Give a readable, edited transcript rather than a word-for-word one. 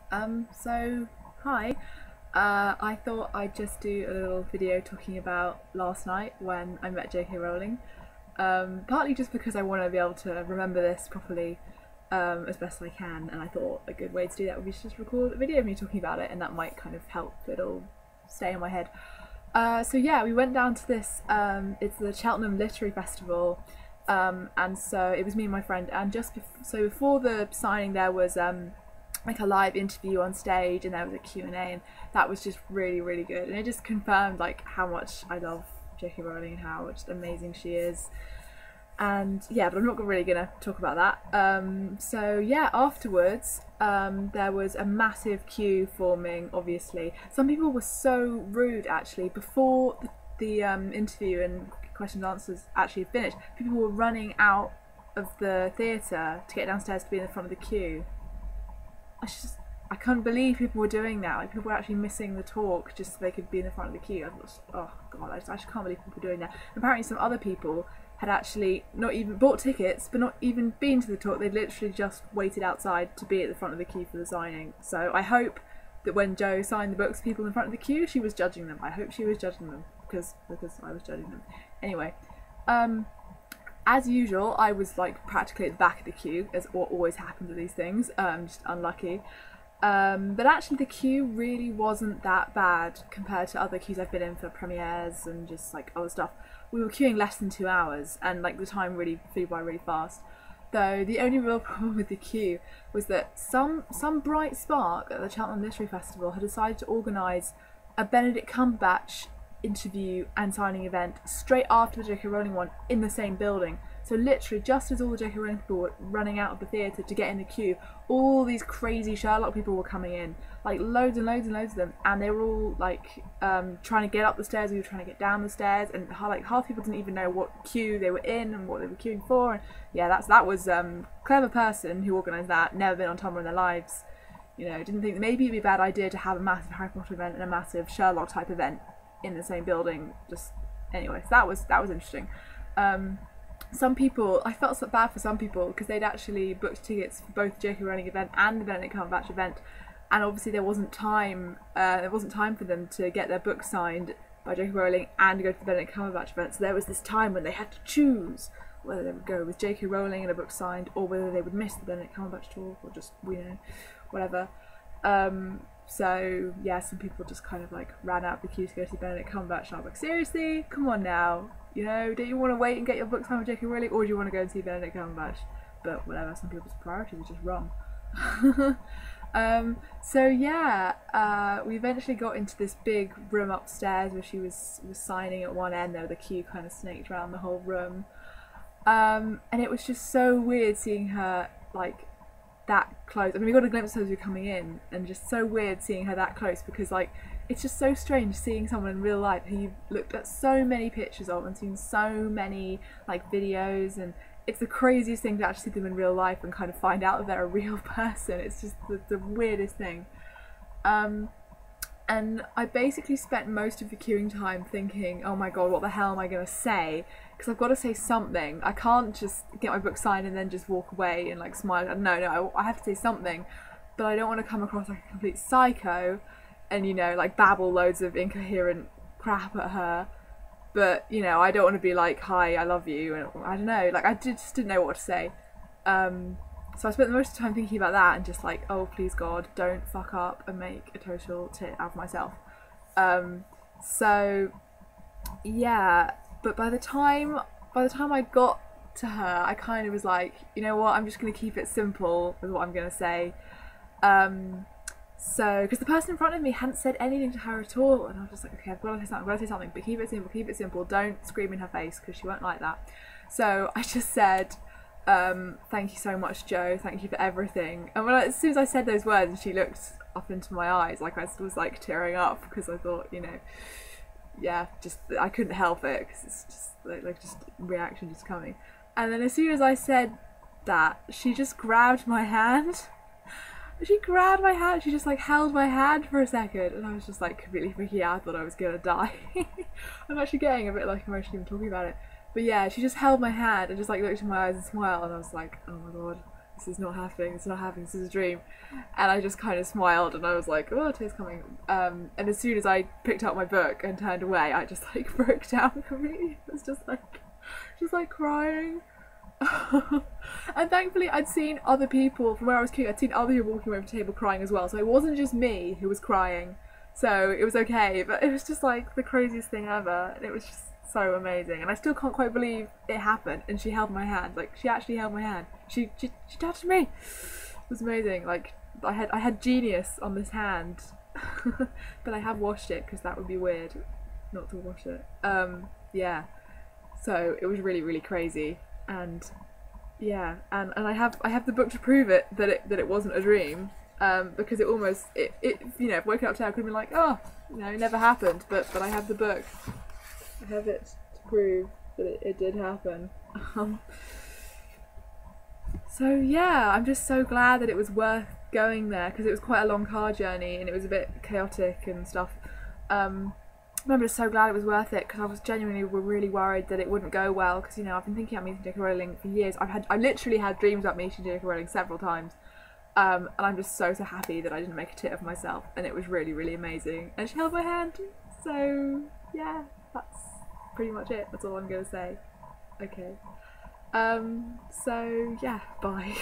So hi. I thought I'd just do a little video talking about last night when I met J.K. Rowling. Partly just because I want to be able to remember this properly as best I can, and I thought a good way to do that would be to just record a video of me talking about it, and that might kind of help it'll stay in my head. So yeah, we went down to this, it's the Cheltenham Literary Festival, and so it was me and my friend, and so before the signing there was like a live interview on stage, and there was a Q&A, and that was just really good, and it just confirmed like how much I love J.K. Rowling and how just amazing she is. And yeah, but I'm not really gonna talk about that. So yeah, afterwards there was a massive queue forming. Obviously, some people were so rude actually before the interview and questions and answers actually finished. People were running out of the theatre to get downstairs to be in the front of the queue. I couldn't believe people were doing that. Like, people were actually missing the talk just so they could be in the front of the queue. I thought, oh god, I just can't believe people were doing that. Apparently some other people had actually not even bought tickets, but not even been to the talk. They'd literally just waited outside to be at the front of the queue for the signing. So I hope that when Jo signed the books, people in front of the queue, she was judging them. I hope she was judging them because I was judging them. Anyway, as usual, I was like practically at the back of the queue, as what always happens with these things. Just unlucky. But actually the queue really wasn't that bad compared to other queues I've been in for premieres and just like other stuff. We were queuing less than 2 hours, and like the time really flew by really fast. Though the only real problem with the queue was that some bright spark at the Cheltenham Literary Festival had decided to organise a Benedict Cumberbatch interview and signing event straight after the J.K. Rowling one in the same building. So literally, just as all the J.K. Rowling people were running out of the theatre to get in the queue, all these crazy Sherlock people were coming in, like loads and loads of them, and they were all like trying to get up the stairs. We were trying to get down the stairs, and like half people didn't even know what queue they were in and what they were queuing for. And yeah, that was clever person who organised that. Never been on Tumblr in their lives. You know, didn't think that maybe it'd be a bad idea to have a massive Harry Potter event and a massive Sherlock type event in the same building. Just anyway, so that was interesting. Some people, I felt so bad for some people because they'd actually booked tickets for both the J.K. Rowling event and the Benedict Cumberbatch event, and obviously there wasn't time for them to get their book signed by J.K. Rowling and go to the Benedict Cumberbatch event. So there was this time when they had to choose whether they would go with J.K. Rowling and a book signed, or whether they would miss the Benedict Cumberbatch talk, or just, you know, whatever. So yeah, some people just kind of like ran out of the queue to go to Benedict Cumberbatch, and I was like, seriously, come on now, you know, don't you want to wait and get your book signed with J.K. Rowling, or do you want to go and see Benedict Cumberbatch? But whatever, some people's priorities are just wrong. So yeah, we eventually got into this big room upstairs where she was signing at one end. There, the queue kind of snaked around the whole room, and it was just so weird seeing her like that close. I mean, we got a glimpse of her as we were coming in, and just so weird seeing her that close, because like it's just so strange seeing someone in real life who you've looked at so many pictures of and seen so many like videos, and it's the craziest thing to actually see them in real life and kind of find out that they're a real person. It's just the weirdest thing. And I basically spent most of the queuing time thinking, oh my god, what the hell am I going to say? Because I've got to say something. I can't just get my book signed and then just walk away and like smile. No, I have to say something, but I don't want to come across like a complete psycho and, you know, like babble loads of incoherent crap at her. But, you know, I don't want to be like, hi, I love you, and I don't know, like I just didn't know what to say. So I spent the most of the time thinking about that and just like, oh please God, don't fuck up and make a total tit out of myself. So yeah, but by the time I got to her, I kind of was like, you know what, I'm just going to keep it simple with what I'm going to say. So, because the person in front of me hadn't said anything to her at all, and I was just like, okay, I've got to say something, but keep it simple, don't scream in her face, because she won't like that. So I just said, thank you so much, Jo, thank you for everything. And as soon as I said those words, and she looked up into my eyes, like I was like tearing up, because I thought, you know, yeah, just I couldn't help it, because it's just like just reaction just coming. And then as soon as I said that, she just grabbed my hand. She grabbed my hand, she just like held my hand for a second, and I was just like completely freaking out. I thought I was gonna die. I'm actually getting a bit like emotional even talking about it. But yeah, she just held my hand and just like looked in my eyes and smiled, and I was like, oh my god, this is not happening, this is not happening, this is a dream. And I just kind of smiled and I was like, oh, tears coming. And as soon as I picked up my book and turned away, I just like broke down completely. It was just like crying. And thankfully I'd seen other people from where I was queuing, I'd seen other people walking away from the table crying as well, so it wasn't just me who was crying, so it was okay. But it was just like the craziest thing ever, and it was just so amazing, and I still can't quite believe it happened. And she held my hand, like she actually held my hand, she touched me. It was amazing. Like I had genius on this hand. But I have washed it because that would be weird not to wash it. Yeah, so it was really, really crazy. And yeah, and I have the book to prove it that it wasn't a dream, because it almost you know, if waking up today I could have been like, oh, you know, it never happened, but I have the book, I have it to prove that it did happen. So yeah, I'm just so glad that it was worth going there, because it was quite a long car journey and it was a bit chaotic and stuff. I'm just so glad it was worth it, because I was genuinely really worried that it wouldn't go well, because, you know, I've been thinking about meeting J.K. Rowling for years. I literally had dreams about meeting J.K. Rowling several times, and I'm just so happy that I didn't make a tit of myself, and it was really, really amazing. And she held my hand, so yeah, that's pretty much it. That's all I'm gonna say. Okay. So yeah, bye.